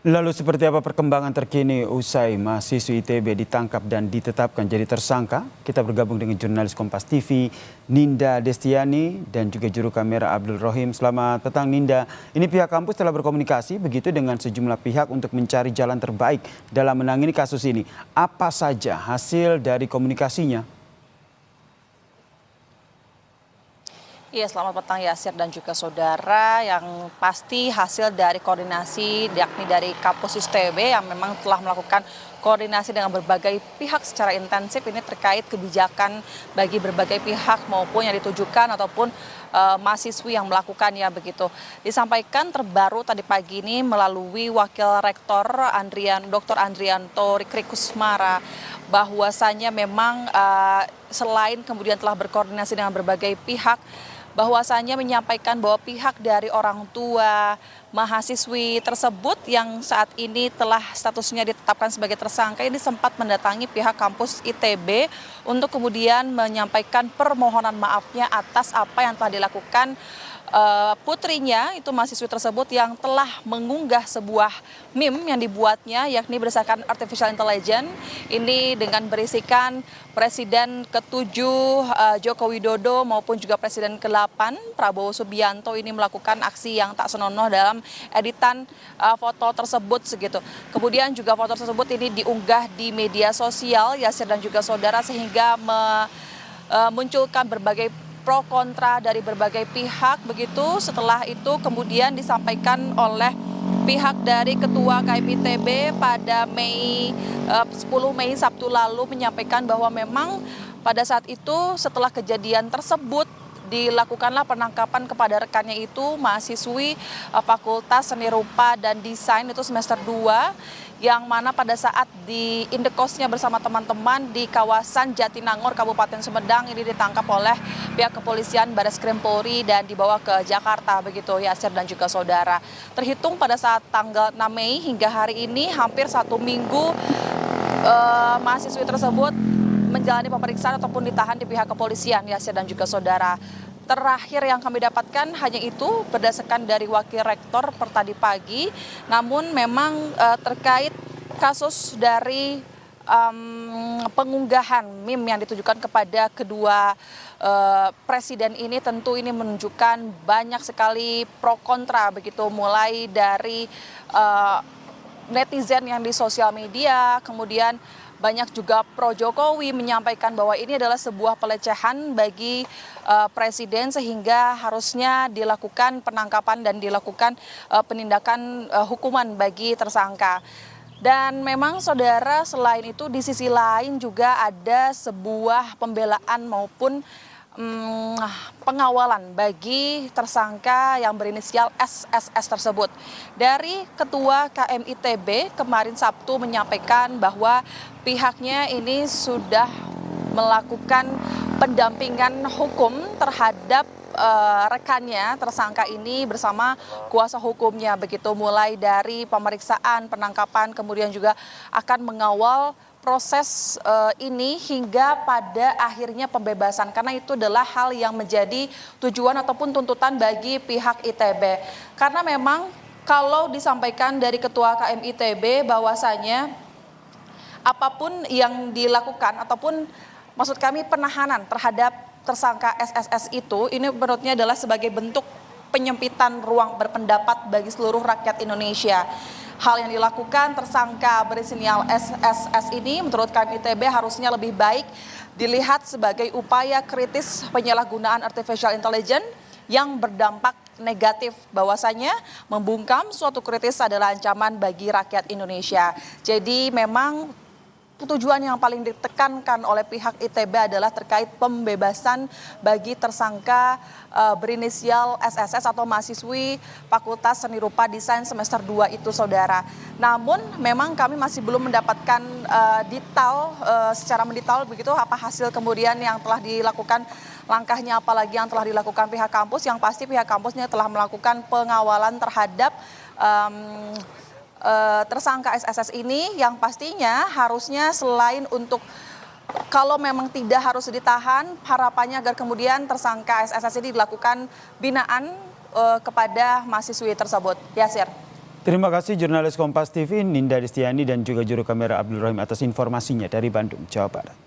Lalu seperti apa perkembangan terkini usai mahasiswi ITB ditangkap dan ditetapkan jadi tersangka? Kita bergabung dengan jurnalis Kompas TV Ninda Destiani dan juga juru kamera Abdul Rohim. Selamat petang Ninda. Ini pihak kampus telah berkomunikasi begitu dengan sejumlah pihak untuk mencari jalan terbaik dalam menangani kasus ini. Apa saja hasil dari komunikasinya? Iya, selamat petang Yasir dan juga saudara. Yang pasti hasil dari koordinasi yakni dari kampus ITB yang memang telah melakukan koordinasi dengan berbagai pihak secara intensif ini terkait kebijakan bagi berbagai pihak maupun yang ditujukan ataupun mahasiswi yang melakukannya begitu. Disampaikan terbaru tadi pagi ini melalui Wakil Rektor Dr. Andrianto Krikusmara bahwasanya memang selain kemudian telah berkoordinasi dengan berbagai pihak, bahwasanya menyampaikan bahwa pihak dari orang tua mahasiswi tersebut yang saat ini telah statusnya ditetapkan sebagai tersangka ini sempat mendatangi pihak kampus ITB untuk kemudian menyampaikan permohonan maafnya atas apa yang telah dilakukan putrinya, itu mahasiswi tersebut yang telah mengunggah sebuah meme yang dibuatnya yakni berdasarkan artificial intelligence ini dengan berisikan Presiden ke-7 Joko Widodo maupun juga Presiden ke-8 Prabowo Subianto ini melakukan aksi yang tak senonoh dalam editan foto tersebut segitu. Kemudian juga foto tersebut ini diunggah di media sosial Yasir dan juga saudara sehingga memunculkan berbagai pro kontra dari berbagai pihak begitu. Setelah itu kemudian disampaikan oleh pihak dari Ketua KMITB pada 10 Mei Sabtu lalu menyampaikan bahwa memang pada saat itu setelah kejadian tersebut dilakukanlah penangkapan kepada rekannya itu mahasiswi Fakultas Seni Rupa dan Desain itu semester 2 yang mana pada saat di indekosnya bersama teman-teman di kawasan Jatinangor Kabupaten Sumedang ini ditangkap oleh pihak kepolisian Bareskrim Polri dan dibawa ke Jakarta begitu Yasir dan juga saudara. Terhitung pada saat tanggal 6 Mei hingga hari ini hampir 1 minggu mahasiswi tersebut menjalani pemeriksaan ataupun ditahan di pihak kepolisian Yasir dan juga saudara. Terakhir yang kami dapatkan hanya itu berdasarkan dari Wakil Rektor per tadi pagi. Namun memang terkait kasus dari pengunggahan meme yang ditujukan kepada kedua presiden ini tentu ini menunjukkan banyak sekali pro kontra begitu, mulai dari netizen yang di sosial media, kemudian banyak juga pro Jokowi menyampaikan bahwa ini adalah sebuah pelecehan bagi presiden sehingga harusnya dilakukan penangkapan dan dilakukan penindakan hukuman bagi tersangka. Dan memang saudara selain itu di sisi lain juga ada sebuah pembelaan maupun pengawalan bagi tersangka yang berinisial SSS tersebut. Dari Ketua KMITB kemarin Sabtu menyampaikan bahwa pihaknya ini sudah melakukan pendampingan hukum terhadap rekannya tersangka ini bersama kuasa hukumnya begitu, mulai dari pemeriksaan, penangkapan, kemudian juga akan mengawal proses ini hingga pada akhirnya pembebasan, karena itu adalah hal yang menjadi tujuan ataupun tuntutan bagi pihak ITB. Karena memang kalau disampaikan dari Ketua KMITB bahwasanya apapun yang dilakukan ataupun maksud kami penahanan terhadap tersangka SSS itu ini menurutnya adalah sebagai bentuk penyempitan ruang berpendapat bagi seluruh rakyat Indonesia. Hal yang dilakukan tersangka berinisial SSS ini menurut KMITB harusnya lebih baik dilihat sebagai upaya kritis penyalahgunaan artificial intelligence yang berdampak negatif, bahwasanya membungkam suatu kritis adalah ancaman bagi rakyat Indonesia. Jadi memang tujuan yang paling ditekankan oleh pihak ITB adalah terkait pembebasan bagi tersangka berinisial SSS atau mahasiswi Fakultas Seni Rupa Desain semester 2 itu saudara. Namun memang kami masih belum mendapatkan detail secara mendetail begitu apa hasil kemudian yang telah dilakukan, langkahnya apalagi yang telah dilakukan pihak kampus. Yang pasti pihak kampusnya telah melakukan pengawalan terhadap tersangka SSS ini yang pastinya harusnya selain untuk kalau memang tidak harus ditahan, harapannya agar kemudian tersangka SSS ini dilakukan binaan kepada mahasiswi tersebut. Yasir. Terima kasih jurnalis Kompas TV Ninda Destiani dan juga juru kamera Abdul Rohim atas informasinya dari Bandung, Jawa Barat.